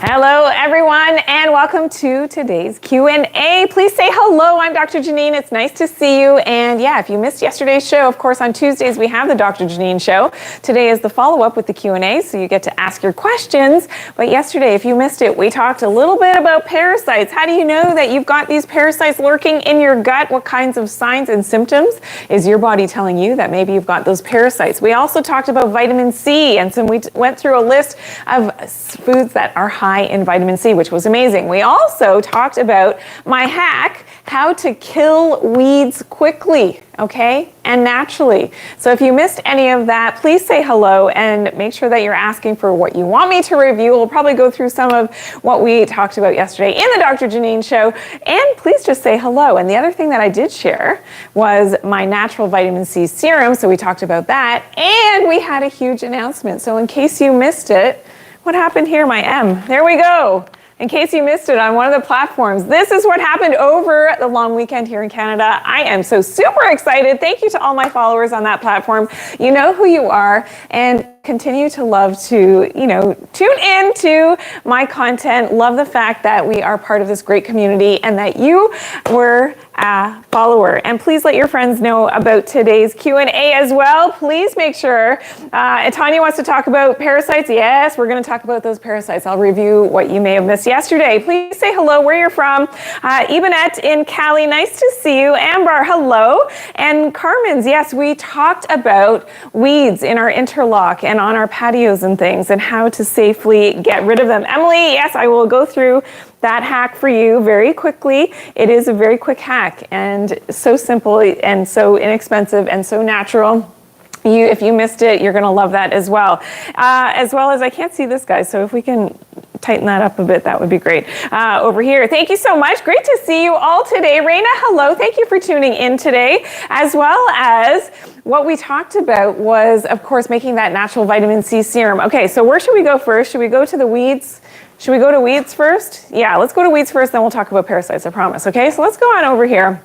Hello, everyone, and welcome to today's Q&A. Please say hello. I'm Dr. Janine. It's nice to see you. And yeah, if you missed yesterday's show, of course, on Tuesdays, we have the Dr. Janine Show. Today is the follow-up with the Q&A, so you get to ask your questions. But yesterday, if you missed it, we talked a little bit about parasites. How do you know that you've got these parasites lurking in your gut? What kinds of signs and symptoms is your body telling you that maybe you've got those parasites? We also talked about vitamin C, and so we went through a list of foods that are high in vitamin C, which was amazing. We also talked about my hack, how to kill weeds quickly, okay, and naturally. So if you missed any of that, please say hello and make sure that you're asking for what you want me to review. We'll probably go through some of what we talked about yesterday in the Dr. Janine Show, and please just say hello. And the other thing that I did share was my natural vitamin C serum, so we talked about that, and we had a huge announcement. So in case you missed it, what happened here? My M. There we go. In case you missed it on one of the platforms, this is what happened over the long weekend here in Canada. I am so super excited. Thank you to all my followers on that platform. You know who you are, and continue to love to, tune in to my content. Love the fact that we are part of this great community and that you were a follower. And please let your friends know about today's Q&A as well. Please make sure, Tanya wants to talk about parasites. Yes, we're going to talk about those parasites. I'll review what you may have missed yesterday. Please say hello, where you're from. Ibanette in Cali, nice to see you. Amber, hello. And Carmen's, yes, we talked about weeds in our interlock and on our patios and things and how to safely get rid of them. Emily, yes, I will go through that hack for you very quickly. It is a very quick hack and so simple and so inexpensive and so natural. If you missed it, you're going to love that as well. As well as I can't see this guy, so if we can tighten that up a bit, that would be great. Over here, thank you so much. Great to see you all today. Raina, hello. Thank you for tuning in today. As well as what we talked about was, of course, making that natural vitamin C serum. Okay, so where should we go first? Should we go to the weeds? Should we go to weeds first? Yeah, let's go to weeds first, then we'll talk about parasites, I promise. Okay, so let's go on over here.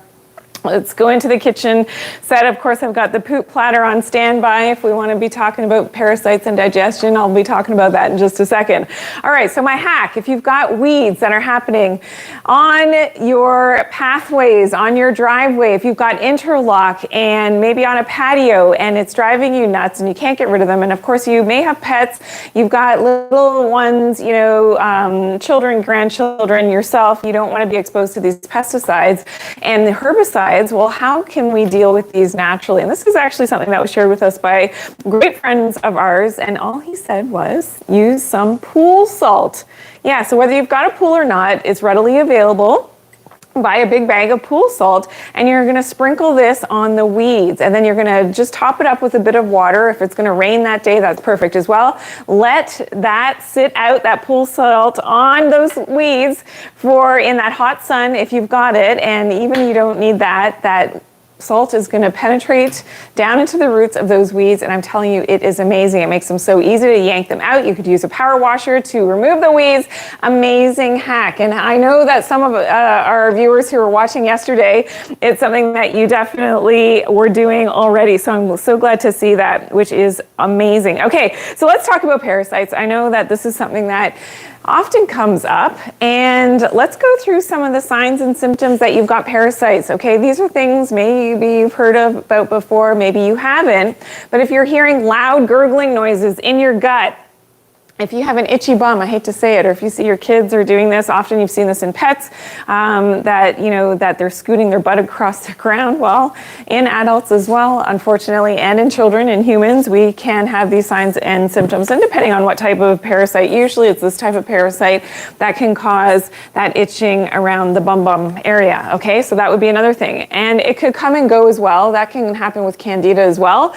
Let's go into the kitchen set. Of course, I've got the poop platter on standby. If we want to be talking about parasites and digestion, I'll be talking about that in just a second. All right, so my hack, if you've got weeds that are happening on your pathways, on your driveway, if you've got interlock and maybe on a patio and it's driving you nuts and you can't get rid of them, and of course you may have pets, you've got little ones, children, grandchildren, yourself, you don't want to be exposed to these pesticides and the herbicides. Well, how can we deal with these naturally? And this is actually something that was shared with us by great friends of ours. And all he said was use some pool salt. Yeah, so whether you've got a pool or not, it's readily available. Buy a big bag of pool salt and you're going to sprinkle this on the weeds, and then you're going to just top it up with a bit of water. If it's going to rain that day, that's perfect as well. Let that sit out, that pool salt on those weeds in that hot sun if you've got it, and even you don't need that salt is going to penetrate down into the roots of those weeds, and I'm telling you, it is amazing. It makes them so easy to yank them out. You could use a power washer to remove the weeds. Amazing hack. And I know that some of our viewers who were watching yesterday, it's something that you definitely were doing already. So I'm so glad to see that, which is amazing. Okay, so let's talk about parasites. I know that this is something that often comes up, and let's go through some of the signs and symptoms that you've got parasites. Okay, these are things maybe you've heard about before, maybe you haven't, but if you're hearing loud gurgling noises in your gut, if you have an itchy bum, I hate to say it, or if you see your kids are doing this, often you've seen this in pets, that they're scooting their butt across the ground. Well, in adults as well, unfortunately, and in children and humans, we can have these signs and symptoms. And depending on what type of parasite, usually it's this type of parasite that can cause that itching around the bum area. Okay, so that would be another thing. And it could come and go as well. That can happen with candida as well.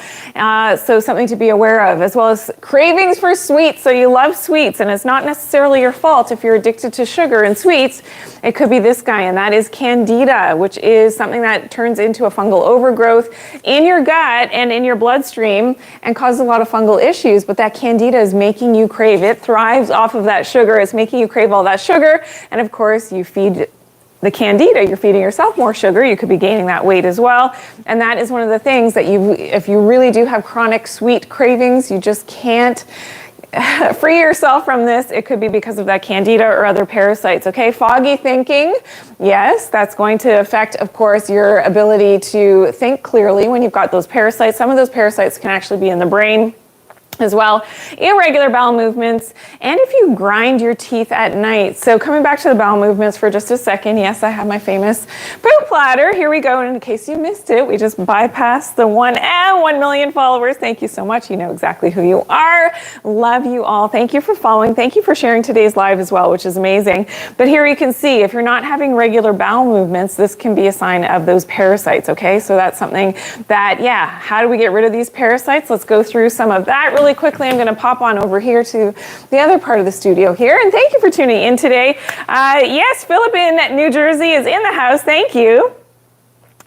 So something to be aware of, as well as cravings for sweets. So you love sweets, and it's not necessarily your fault if you're addicted to sugar and sweets. It could be this guy, and that is candida, which is something that turns into a fungal overgrowth in your gut and in your bloodstream and causes a lot of fungal issues. But that candida is making you crave. It thrives off of that sugar. It's making you crave all that sugar, and of course you feed the candida, you're feeding yourself more sugar. You could be gaining that weight as well. And that is one of the things that if you really do have chronic sweet cravings, you just can't free yourself from this. It could be because of that candida or other parasites, okay? Foggy thinking, yes, that's going to affect, of course, your ability to think clearly when you've got those parasites. Some of those parasites can actually be in the brain as well. Irregular bowel movements, and if you grind your teeth at night. So coming back to the bowel movements for just a second, yes, I have my famous poop platter. Here we go. And in case you missed it, we just bypassed the 1 million followers. Thank you so much. You know exactly who you are. Love you all. Thank you for following. Thank you for sharing today's live as well, which is amazing. But here you can see, if you're not having regular bowel movements, this can be a sign of those parasites, okay? So that's something that, yeah, how do we get rid of these parasites? Let's go through some of that really quickly. I'm going to pop on over here to the other part of the studio here, and thank you for tuning in today. Yes, Philip in New Jersey is in the house. Thank you.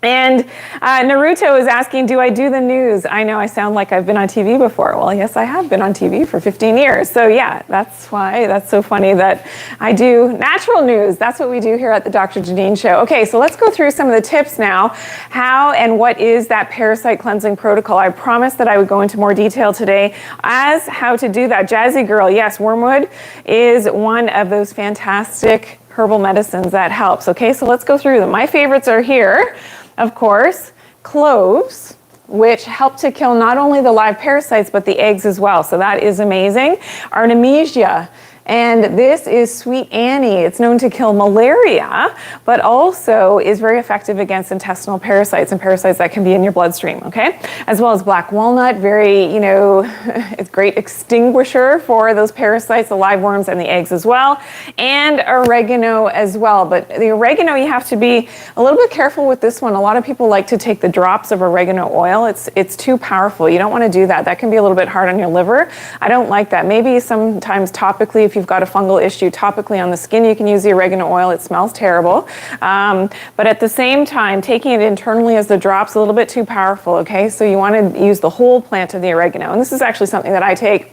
And Naruto is asking, do I do the news? I know I sound like I've been on TV before. Well, yes, I have been on TV for 15 years. So yeah, that's why that's so funny that I do natural news. That's what we do here at the Dr. Janine Show. Okay, so let's go through some of the tips now. How and what is that parasite cleansing protocol? I promised that I would go into more detail today as how to do that. Jazzy Girl, yes, wormwood is one of those fantastic herbal medicines that helps. Okay, so let's go through them. My favorites are here. Of course, cloves, which help to kill not only the live parasites, but the eggs as well. So that is amazing. Artemisia. And this is Sweet Annie. It's known to kill malaria, but also is very effective against intestinal parasites and parasites that can be in your bloodstream, okay? As well as black walnut, very, it's great extinguisher for those parasites, the live worms and the eggs as well. And oregano as well. But the oregano, you have to be a little bit careful with this one. A lot of people like to take the drops of oregano oil. It's too powerful. You don't want to do that. That can be a little bit hard on your liver. I don't like that. Maybe sometimes topically, if you've got a fungal issue topically on the skin, you can use the oregano oil. It smells terrible. But at the same time, taking it internally as the drops, a little bit too powerful, okay? So you want to use the whole plant of the oregano. And this is actually something that I take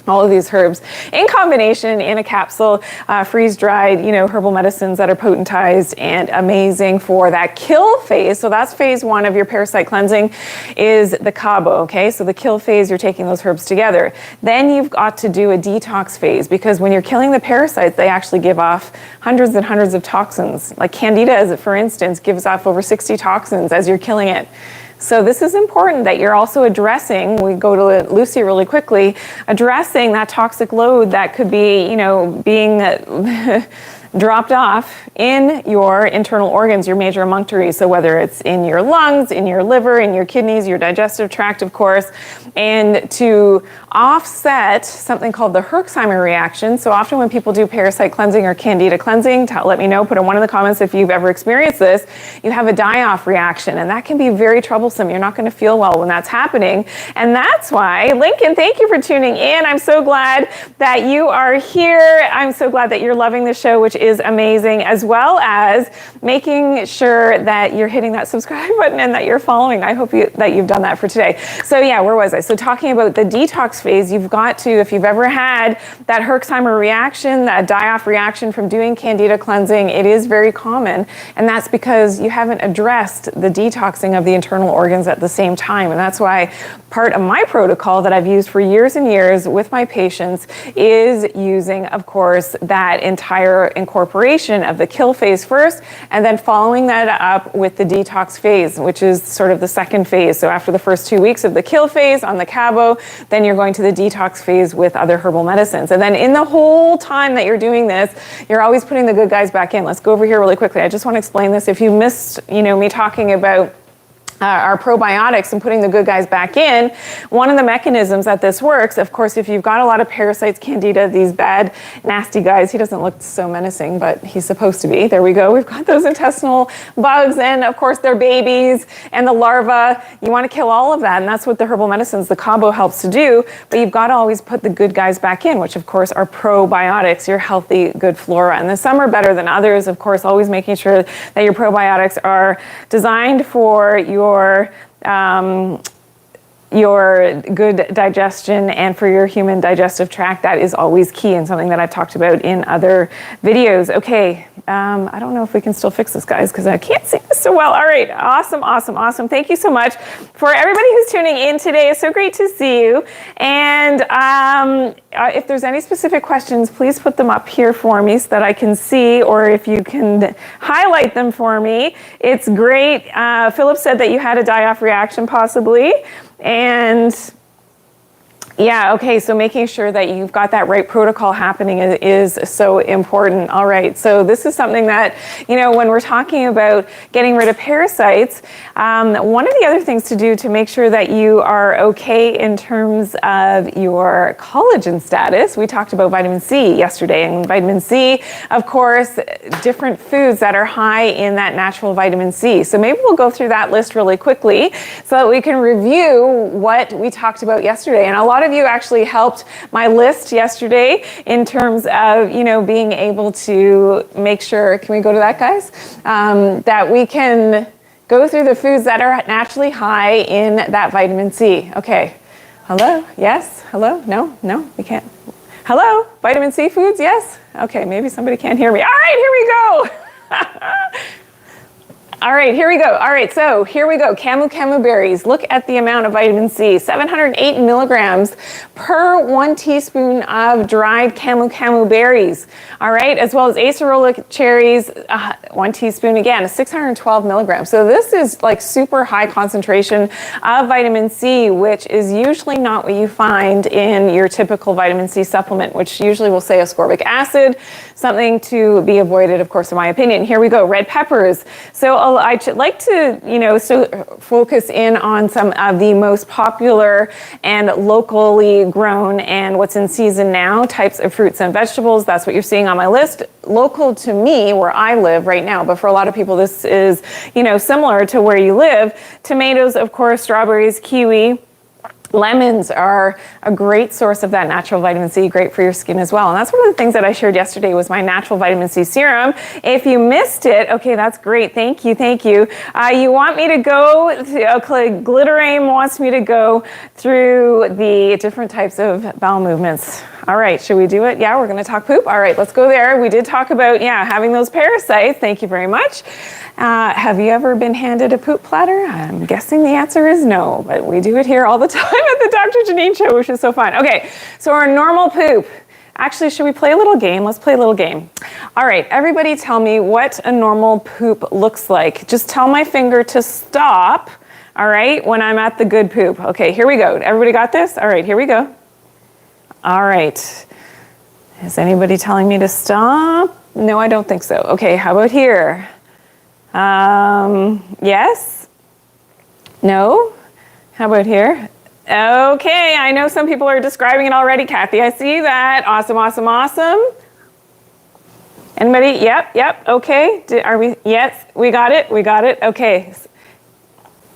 all of these herbs in combination in a capsule, freeze-dried, herbal medicines that are potentized and amazing for that kill phase. So that's phase 1 of your parasite cleansing is the cabo, okay? So the kill phase, you're taking those herbs together. Then you've got to do a detox phase, because when you're killing the parasites, they actually give off hundreds and hundreds of toxins. Like candida, for instance, gives off over 60 toxins as you're killing it. So this is important that you're also addressing, we go to Lucy really quickly, addressing that toxic load that could be, being dropped off in your internal organs, your major emunctories. So whether it's in your lungs, in your liver, in your kidneys, your digestive tract, of course, and to offset something called the Herxheimer reaction. So often when people do parasite cleansing or candida cleansing, let me know, put in one of the comments if you've ever experienced this, you have a die-off reaction, and that can be very troublesome. You're not going to feel well when that's happening. And that's why, Lincoln, thank you for tuning in. I'm so glad that you are here. I'm so glad that you're loving the show, which is amazing, as well as making sure that you're hitting that subscribe button and that you're following. I hope that you've done that for today. So yeah, where was I? So talking about the detox phase, you've got to, if you've ever had that Herxheimer reaction, that die-off reaction from doing candida cleansing, it is very common. And that's because you haven't addressed the detoxing of the internal organs at the same time. And that's why part of my protocol that I've used for years and years with my patients is using, of course, that entire incorporation of the kill phase first, and then following that up with the detox phase, which is sort of the second phase. So after the first 2 weeks of the kill phase on the cabo, then you're going to the detox phase with other herbal medicines. And then in the whole time that you're doing this, you're always putting the good guys back in. Let's go over here really quickly. I just want to explain this. If you missed, me talking about our probiotics and putting the good guys back in, one of the mechanisms that this works, of course, if you've got a lot of parasites, candida, these bad, nasty guys, he doesn't look so menacing, but he's supposed to be. There we go. We've got those intestinal bugs, and of course, their babies and the larvae. You want to kill all of that, and that's what the herbal medicines, the cabo, helps to do. But you've got to always put the good guys back in, which of course are probiotics, your healthy, good flora. And some are better than others, of course, always making sure that your probiotics are designed for your your good digestion and for your human digestive tract. That is always key and something that I've talked about in other videos. Okay, I don't know if we can still fix this, guys, because I can't see this so well. All right, awesome, awesome, awesome. Thank you so much for everybody who's tuning in today. It's so great to see you. And if there's any specific questions, please put them up here for me so that I can see, or if you can highlight them for me. It's great. Philip said that you had a die-off reaction possibly. And yeah, okay, so making sure that you've got that right protocol happening is so important. All right, so this is something that, you know, when we're talking about getting rid of parasites, one of the other things to do to make sure that you are okay in terms of your collagen status, we talked about vitamin C yesterday, and vitamin C, of course, different foods that are high in that natural vitamin C. So maybe we'll go through that list really quickly so that we can review what we talked about yesterday. And a lot of you actually helped my list yesterday in terms of, you know, being able to make sure, can we go to that, guys? That we can go through the foods that are naturally high in that vitamin C. Okay, hello, yes, hello, no, we can't. Hello, vitamin C foods, yes? Okay, maybe somebody can't hear me. All right, here we go. All right, here we go. All right, so here we go. Camu berries. Look at the amount of vitamin C. 708 milligrams per 1 teaspoon of dried camu berries. All right, as well as acerola cherries, 1 teaspoon again, 612 milligrams. So this is like super high concentration of vitamin C, which is usually not what you find in your typical vitamin C supplement, which usually will say ascorbic acid, something to be avoided, of course, in my opinion. Here we go, red peppers. So I'd like to, you know, focus in on some of the most popular and locally grown and what's in season now types of fruits and vegetables. That's what you're seeing on my list. Local to me, where I live right now, but for a lot of people, this is, you know, similar to where you live. Tomatoes, of course, strawberries, kiwi. Lemons are a great source of that natural vitamin C, great for your skin as well. And that's one of the things that I shared yesterday was my natural vitamin C serum. If you missed it, okay, that's great. Thank you, thank you. You want me to go, Glitteraim wants me to go through the different types of bowel movements. All right, should we do it? Yeah, we're gonna talk poop. All right, let's go there. We did talk about, yeah, having those parasites. Thank you very much. Have you ever been handed a poop platter? I'm guessing the answer is no, but we do it here all the time at the Dr. Janine Show, which is so fun. Okay, so our normal poop. Actually, should we play a little game? Let's play a little game. All right, everybody tell me what a normal poop looks like. Just tell my finger to stop, all right, when I'm at the good poop. Okay, here we go. Everybody got this? All right, here we go. All right. Is anybody telling me to stop? No, I don't think so. Okay, how about here? Yes? No? How about here? Okay, I know some people are describing it already. Kathy, I see that. Awesome, awesome, awesome. Anybody? Yep, okay. Are we? Yes, we got it, okay.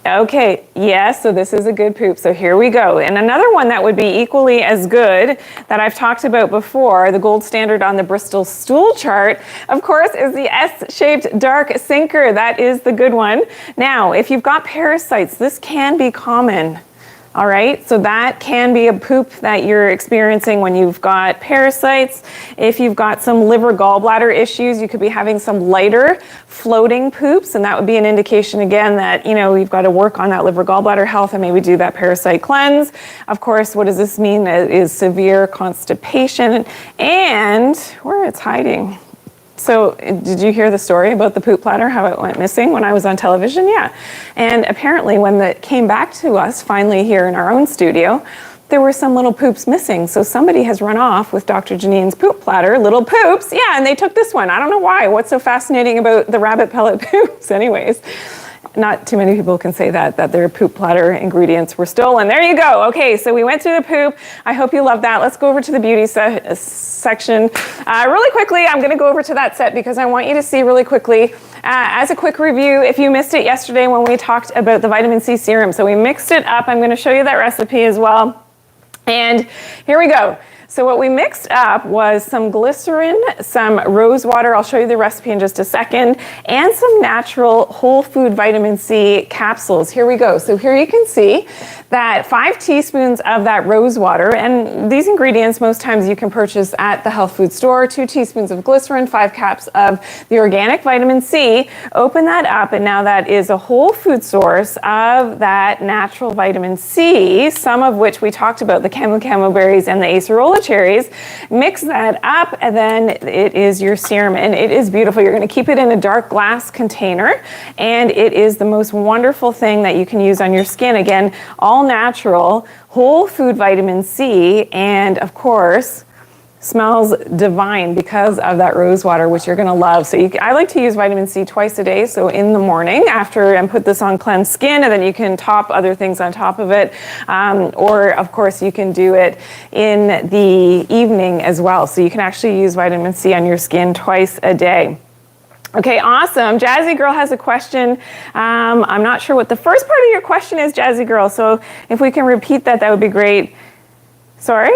Okay, yes, so this is a good poop. So here we go. And another one that would be equally as good that I've talked about before, the gold standard on the Bristol stool chart, of course, is the S-shaped dark sinker. That is the good one. Now, if you've got parasites, this can be common. All right, so that can be a poop that you're experiencing when you've got parasites. If you've got some liver gallbladder issues, you could be having some lighter floating poops, and that would be an indication again that, you know, you've got to work on that liver gallbladder health and maybe do that parasite cleanse. Of course, what does this mean? It is severe constipation and where it's hiding. So did you hear the story about the poop platter, how it went missing when I was on television? Yeah. And apparently when it came back to us finally here in our own studio, there were some little poops missing. So somebody has run off with Dr. Janine's poop platter, little poops. Yeah, and they took this one. I don't know why. What's so fascinating about the rabbit pellet poops anyways? Not too many people can say that their poop platter ingredients were stolen. There you go. Okay, so we went through the poop. I hope you love that. Let's go over to the beauty section. Really quickly, I'm gonna go over to that set because I want you to see really quickly, as a quick review, if you missed it yesterday when we talked about the vitamin C serum. So we mixed it up. I'm gonna show you that recipe as well. And here we go. So what we mixed up was some glycerin, some rose water, I'll show you the recipe in just a second, and some natural whole food vitamin C capsules. Here we go. So here you can see that 5 teaspoons of that rose water, and these ingredients most times you can purchase at the health food store, 2 teaspoons of glycerin, 5 caps of the organic vitamin C. Open that up, and now that is a whole food source of that natural vitamin C, some of which we talked about, the camu berries and the acerola cherries. Mix that up, and then it is your serum, and it is beautiful. You're going to keep it in a dark glass container, and it is the most wonderful thing that you can use on your skin. Again, all natural, whole food vitamin C, and of course, smells divine because of that rose water, which you're gonna love. So I like to use vitamin C twice a day. So in the morning after and put this on cleansed skin, and then you can top other things on top of it. Or of course you can do it in the evening as well. So you can actually use vitamin C on your skin twice a day. Okay, awesome. Jazzy Girl has a question. I'm not sure what the first part of your question is, Jazzy Girl. So if we can repeat that, that would be great. Sorry?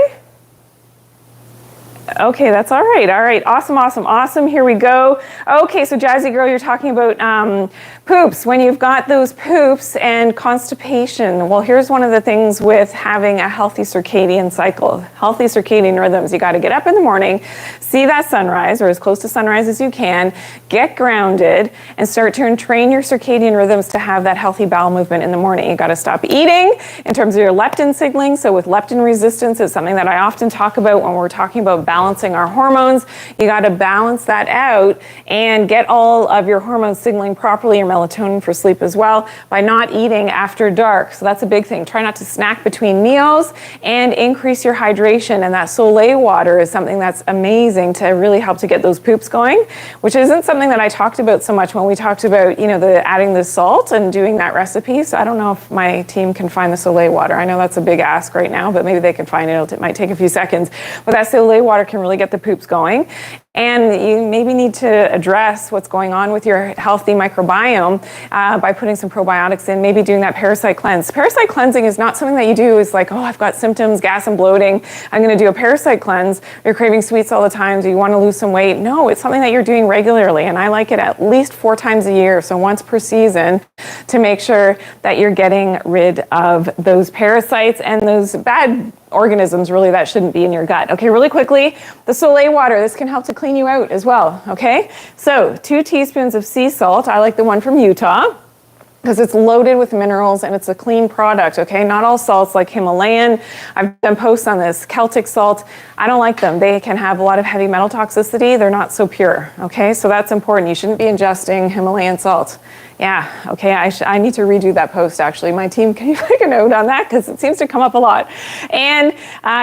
Okay, that's all right. All right, awesome. Here we go. Okay, so Jazzy Girl, you're talking about poops. When you've got those poops and constipation, well, here's one of the things with having a healthy circadian cycle, healthy circadian rhythms. You got to get up in the morning, see that sunrise, or as close to sunrise as you can, get grounded, and start to train your circadian rhythms to have that healthy bowel movement in the morning. You got to stop eating in terms of your leptin signaling. So with leptin resistance, it's something that I often talk about when we're talking about balancing our hormones. You got to balance that out and get all of your hormones signaling properly, your melatonin for sleep as well, by not eating after dark. So that's a big thing. Try not to snack between meals and increase your hydration. And that Solay water is something that's amazing to really help to get those poops going, which isn't something that I talked about so much when we talked about, adding the salt and doing that recipe. So I don't know if my team can find the Solay water. I know that's a big ask right now, but maybe they can find it. It might take a few seconds. But that Solay water can really get the poops going. And you maybe need to address what's going on with your healthy microbiome by putting some probiotics in, maybe doing that parasite cleanse. Parasite cleansing is not something that you do is like, oh, I've got symptoms, gas and bloating, I'm going to do a parasite cleanse. You're craving sweets all the time, so you want to lose some weight. No, it's something that you're doing regularly, and I like it at least 4 times a year, so once per season, to make sure that you're getting rid of those parasites and those bad organisms really that shouldn't be in your gut. Okay, really quickly, the Solay water, this can help to clean you out as well, okay? So 2 teaspoons of sea salt. I like the one from Utah because it's loaded with minerals and it's a clean product, okay? Not all salts like Himalayan. I've done posts on this. Celtic salt, I don't like them. They can have a lot of heavy metal toxicity. They're not so pure, okay? So that's important. You shouldn't be ingesting Himalayan salt. Yeah, okay, I need to redo that post actually. My team, can you make a note on that? Because it seems to come up a lot. And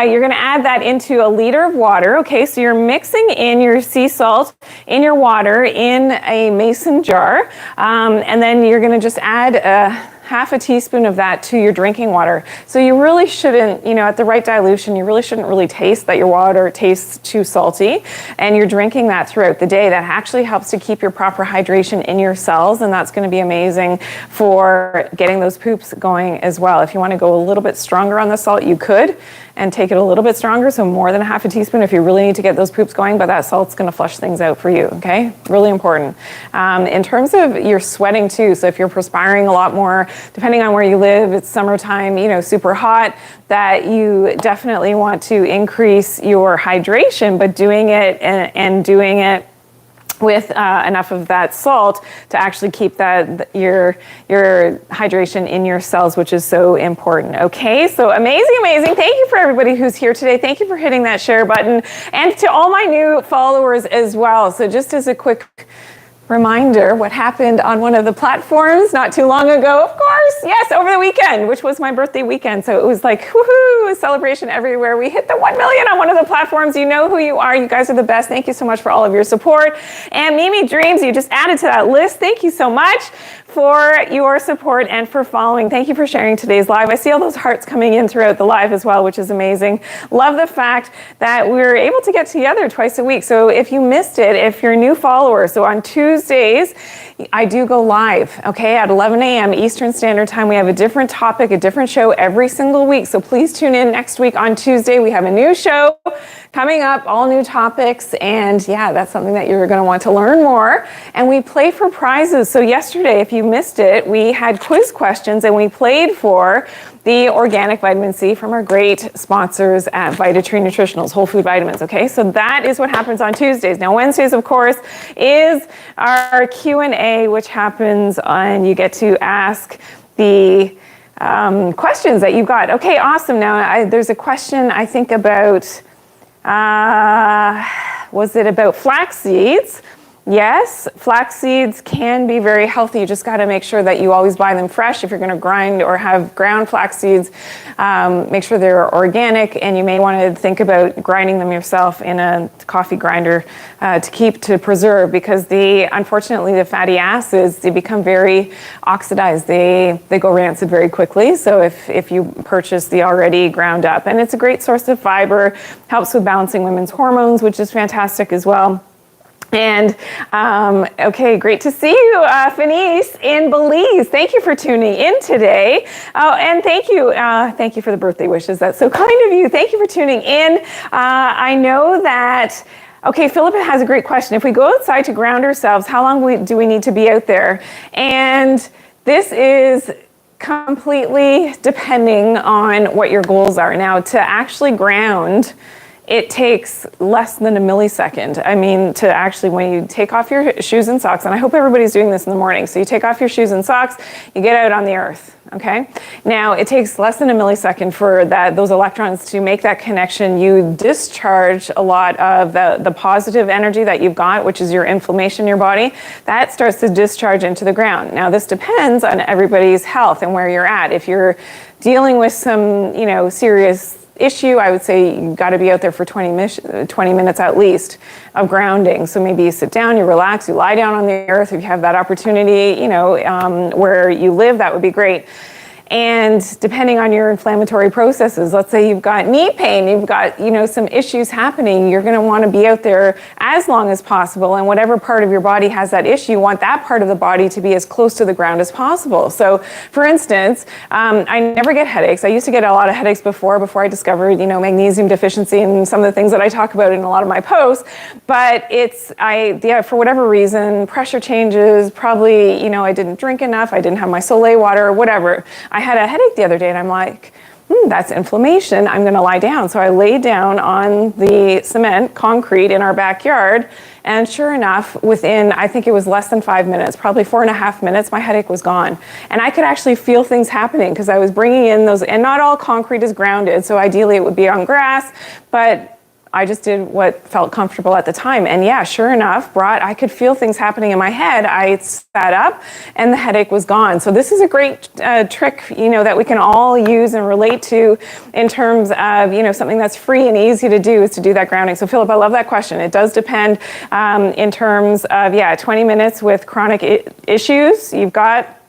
you're gonna add that into a liter of water, okay? So you're mixing in your sea salt in your water in a mason jar. And then you're gonna just add half a teaspoon of that to your drinking water. So you really shouldn't, at the right dilution, you really shouldn't really taste that your water tastes too salty, and you're drinking that throughout the day. That actually helps to keep your proper hydration in your cells, and that's going to be amazing for getting those poops going as well. If you want to go a little bit stronger on the salt, you could, and take it a little bit stronger, so more than a half a teaspoon if you really need to get those poops going, but that salt's gonna flush things out for you, okay? Really important. In terms of your sweating too, so if you're perspiring a lot more, depending on where you live, it's summertime, super hot, that you definitely want to increase your hydration, but doing it and doing it with enough of that salt to actually keep that your hydration in your cells, which is so important. Okay, so amazing. Thank you for everybody who's here today. Thank you for hitting that share button, and to all my new followers as well. So just as a quick reminder, what happened on one of the platforms not too long ago, of course, yes, over the weekend, which was my birthday weekend. So it was like, woohoo, a celebration everywhere. We hit the 1 million on one of the platforms. You know who you are. You guys are the best. Thank you so much for all of your support. And Mimi Dreams, you just added to that list. Thank you so much for your support and for following. Thank you for sharing today's live. I see all those hearts coming in throughout the live as well, which is amazing. Love the fact that we're able to get together twice a week. So if you missed it, if you're a new follower, so on Tuesdays, I do go live, okay, at 11 a.m. Eastern Standard Time. We have a different topic, a different show every single week. So please tune in next week on Tuesday. We have a new show coming up, all new topics. And yeah, that's something that you're going to want to learn more. And we play for prizes. So yesterday, if you you missed it, we had quiz questions and we played for the organic vitamin C from our great sponsors at VitaTree Nutritionals, Whole Food Vitamins, okay? So that is what happens on Tuesdays. Now, Wednesdays, of course, is our Q&A, which happens and you get to ask the questions that you've got. Okay, awesome. Now, there's a question, I think, about, was it about flax seeds? Yes, flax seeds can be very healthy. You just got to make sure that you always buy them fresh. If you're going to grind or have ground flax seeds, make sure they're organic, and you may want to think about grinding them yourself in a coffee grinder to preserve, because unfortunately the fatty acids, they become very oxidized. They go rancid very quickly. So if you purchase the already ground up, and it's a great source of fiber, helps with balancing women's hormones, which is fantastic as well. And okay, great to see you, Fenice in Belize. Thank you for tuning in today. Oh, and thank you for the birthday wishes. That's so kind of you. Thank you for tuning in. I know that. Okay, Philip has a great question. If we go outside to ground ourselves, how long do we need to be out there? And this is completely depending on what your goals are. Now, to actually ground, it takes less than a millisecond. I mean, to actually, when you take off your shoes and socks, and I hope everybody's doing this in the morning. So you take off your shoes and socks, you get out on the earth, okay? Now, it takes less than a millisecond for those electrons to make that connection. You discharge a lot of the positive energy that you've got, which is your inflammation in your body. That starts to discharge into the ground. Now, this depends on everybody's health and where you're at. If you're dealing with some, serious issue, I would say you've got to be out there for 20 minutes at least of grounding. So maybe you sit down, you relax, you lie down on the earth. If you have that opportunity, where you live, that would be great. And depending on your inflammatory processes, let's say you've got knee pain, you've got, some issues happening, you're going to want to be out there as long as possible. And whatever part of your body has that issue, you want that part of the body to be as close to the ground as possible. So, for instance, I never get headaches. I used to get a lot of headaches before I discovered, magnesium deficiency and some of the things that I talk about in a lot of my posts. But for whatever reason, pressure changes, probably, I didn't drink enough, I didn't have my Solay water, whatever. I had a headache the other day and I'm like, that's inflammation. I'm going to lie down. So I laid down on the cement, concrete in our backyard. And sure enough, within, I think it was less than 5 minutes, probably 4.5 minutes, my headache was gone. And I could actually feel things happening because I was bringing in those, and not all concrete is grounded. So ideally it would be on grass, but I just did what felt comfortable at the time. And yeah, sure enough, I could feel things happening in my head. I sat up and the headache was gone. So this is a great trick, that we can all use and relate to in terms of, something that's free and easy to do is to do that grounding. So Philip, I love that question. It does depend in terms of, 20 minutes with chronic issues you've got.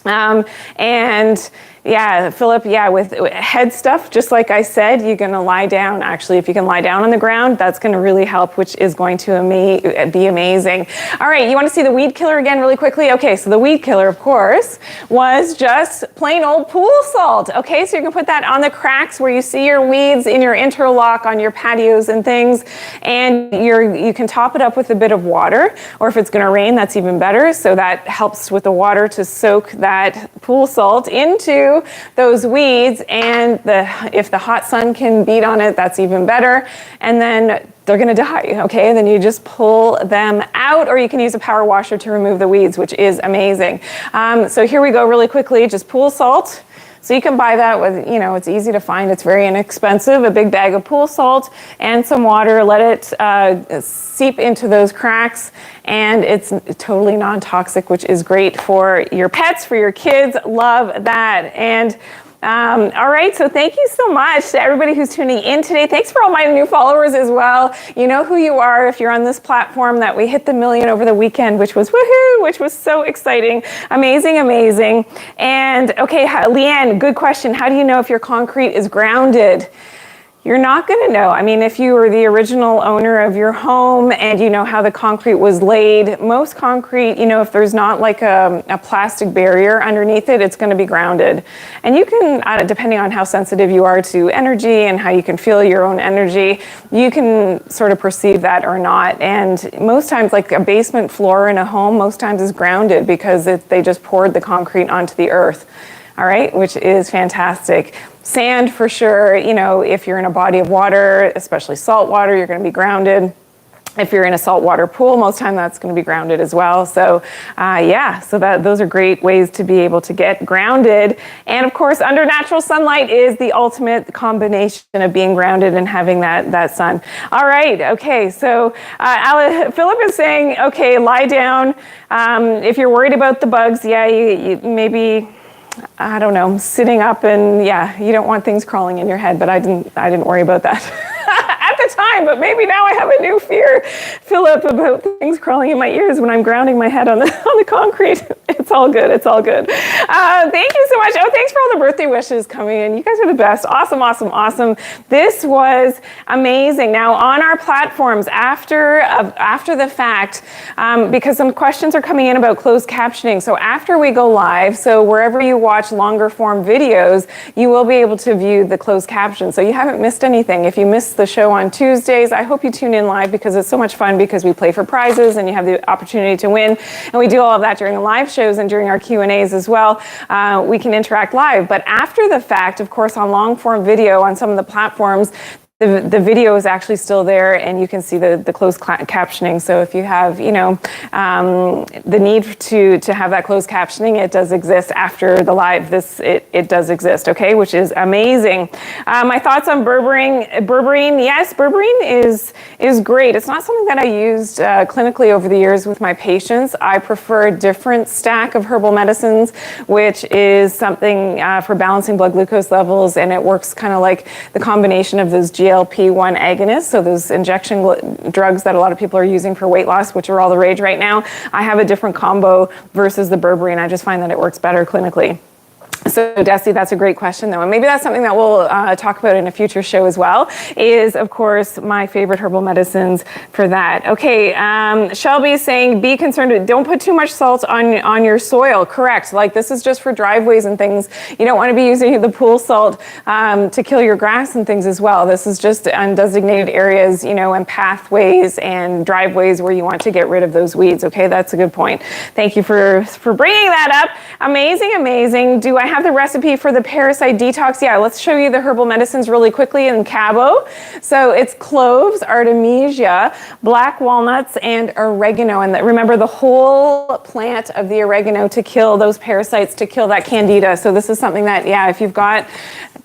And yeah, Philip, with head stuff, just like I said, you're going to lie down. Actually, if you can lie down on the ground, that's going to really help, which is going to be amazing. All right, you want to see the weed killer again really quickly? Okay, so the weed killer, of course, was just plain old pool salt. Okay, so you can put that on the cracks where you see your weeds in your interlock on your patios and things, and you can top it up with a bit of water, or if it's going to rain, that's even better. So that helps with the water to soak that pool salt into those weeds, and if the hot sun can beat on it, that's even better. And then they're going to die, okay? And then you just pull them out, or you can use a power washer to remove the weeds, which is amazing. So here we go really quickly, just pool salt. So you can buy that with, it's easy to find. It's very inexpensive. A big bag of pool salt and some water. Let it seep into those cracks. And it's totally non-toxic, which is great for your pets, for your kids. Love that. And all right, so thank you so much to everybody who's tuning in today. Thanks for all my new followers as well. You know who you are if you're on this platform that we hit the 1 million over the weekend, which was woohoo, which was so exciting. Amazing, amazing. And okay, Leanne, good question. How do you know if your concrete is grounded? You're not going to know. I mean, if you were the original owner of your home and you know how the concrete was laid, most concrete, you know, if there's not like a plastic barrier underneath it, it's going to be grounded. And you can, depending on how sensitive you are to energy and how you can feel your own energy, you can sort of perceive that or not. And most times, like a basement floor in a home, most times is grounded because they just poured the concrete onto the earth. All right, which is fantastic. Sand for sure, you know, if you're in a body of water, especially salt water, you're going to be grounded. If you're in a saltwater pool, most time that's going to be grounded as well. So those are great ways to be able to get grounded. And of course, under natural sunlight is the ultimate combination of being grounded and having that sun. All right, okay, so Philip is saying, okay, lie down. If you're worried about the bugs, you maybe, I don't know, sitting up and you don't want things crawling in your head, but I didn't worry about that at the time, but maybe now I have a new fear, Philip, about things crawling in my ears when I'm grounding my head on the concrete. It's all good. It's all good. Thank you so much. Oh, thanks for all the birthday wishes coming in. You guys are the best. Awesome, awesome, awesome. This was amazing. Now on our platforms after the fact, because some questions are coming in about closed captioning. So after we go live, so wherever you watch longer form videos, you will be able to view the closed caption. So you haven't missed anything. If you missed the show on Tuesdays, I hope you tune in live because it's so much fun because we play for prizes and you have the opportunity to win. And we do all of that during the live shows and during our Q&As as well. We can interact live. But after the fact, of course, on long form video on some of the platforms, the video is actually still there and you can see the closed captioning. So if you have, the need to have that closed captioning, it does exist after the live. It does exist, okay, which is amazing. My thoughts on berberine. Yes, berberine is great. It's not something that I used clinically over the years with my patients. I prefer a different stack of herbal medicines, which is something for balancing blood glucose levels, and it works kind of like the combination of those GLP-1 agonists, so those injection drugs that a lot of people are using for weight loss, which are all the rage right now. I have a different combo versus the berberine. I just find that it works better clinically. So Desi, that's a great question though. And maybe that's something that we'll talk about in a future show as well, is of course my favorite herbal medicines for that. Okay, Shelby is saying, be concerned, don't put too much salt on your soil. Correct, like this is just for driveways and things. You don't want to be using the pool salt to kill your grass and things as well. This is just undesignated areas, and pathways and driveways where you want to get rid of those weeds. Okay, that's a good point. Thank you for bringing that up. Amazing, amazing. Do I have the recipe for the Parasite detox? Yeah, let's show you the herbal medicines really quickly in Cabo. So it's cloves, artemisia, black walnuts, and oregano. And remember the whole plant of the oregano to kill those parasites, to kill that candida. So this is something that, if you've got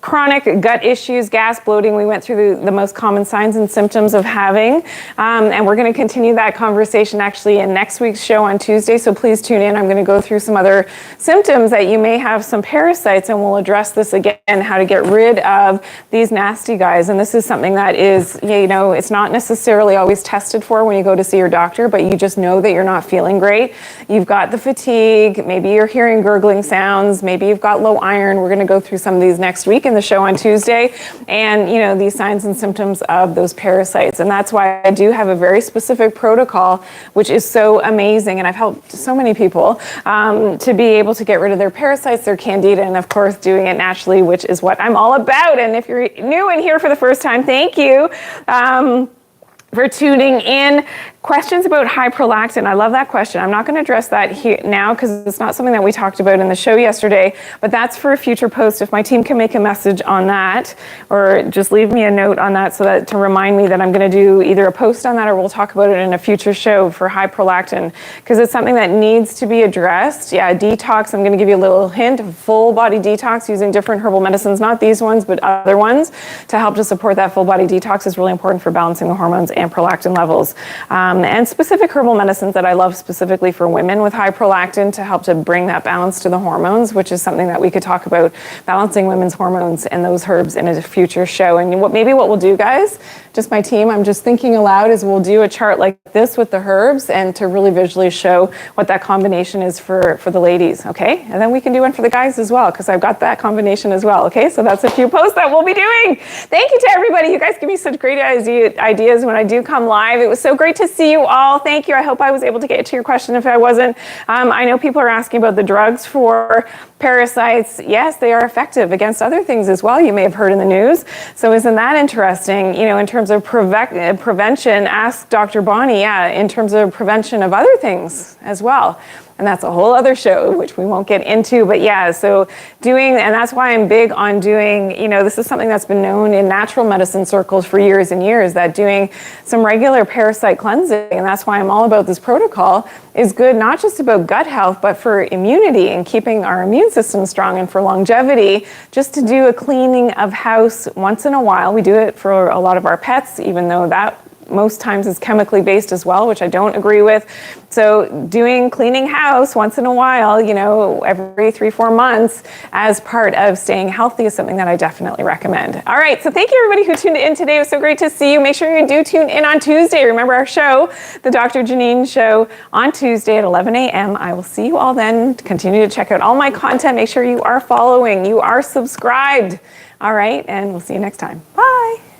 chronic gut issues, gas, bloating, we went through the most common signs and symptoms of having. And we're going to continue that conversation actually in next week's show on Tuesday. So please tune in. I'm going to go through some other symptoms that you may have some parasites, and we'll address this again, how to get rid of these nasty guys. And this is something that is, it's not necessarily always tested for when you go to see your doctor, but you just know that you're not feeling great. You've got the fatigue, maybe you're hearing gurgling sounds, maybe you've got low iron. We're going to go through some of these next week in the show on Tuesday, and these signs and symptoms of those parasites. And that's why I do have a very specific protocol, which is so amazing, and I've helped so many people to be able to get rid of their parasites, their candida, and of course doing it naturally, which is what I'm all about. And if you're new and here for the first time, thank you for tuning in. Questions about high prolactin. I love that question. I'm not going to address that here now because it's not something that we talked about in the show yesterday, but that's for a future post. If my team can make a message on that, or just leave me a note on that so that to remind me that I'm going to do either a post on that or we'll talk about it in a future show for high prolactin, because it's something that needs to be addressed. Yeah, detox. I'm going to give you a little hint. Full body detox using different herbal medicines, not these ones, but other ones, to help to support that full body detox is really important for balancing the hormones and prolactin levels. And specific herbal medicines that I love specifically for women with high prolactin to help to bring that balance to the hormones, which is something that we could talk about, balancing women's hormones and those herbs in a future show. And maybe what we'll do, guys, just my team, I'm just thinking aloud, is we'll do a chart like this with the herbs and to really visually show what that combination is for the ladies, okay? And then we can do one for the guys as well, because I've got that combination as well, okay? So that's a few posts that we'll be doing. Thank you to everybody. You guys give me such great ideas when I do come live. It was so great to see you all. Thank you. I hope I was able to get to your question if I wasn't. I know people are asking about the drugs for parasites. Yes, they are effective against other things as well. You may have heard in the news. So isn't that interesting? You know, in terms of prevention, ask Dr. Bonnie, in terms of prevention of other things as well. And that's a whole other show, which we won't get into. But yeah, so and that's why I'm big on doing, this is something that's been known in natural medicine circles for years and years, that doing some regular parasite cleansing, and that's why I'm all about this protocol, is good, not just about gut health, but for immunity and keeping our immune system strong and for longevity, just to do a cleaning of house once in a while. We do it for a lot of our pets, even though that most times is chemically based as well, which I don't agree with. So cleaning house once in a while, every 3-4 months as part of staying healthy is something that I definitely recommend. All right, so thank you everybody who tuned in today. It was so great to see you. Make sure you do tune in on Tuesday. Remember our show, the Dr. Janine Show, on Tuesday at 11 a.m. I will see you all then. Continue to check out all my content. Make sure you are following, you are subscribed. All right, and we'll see you next time. Bye.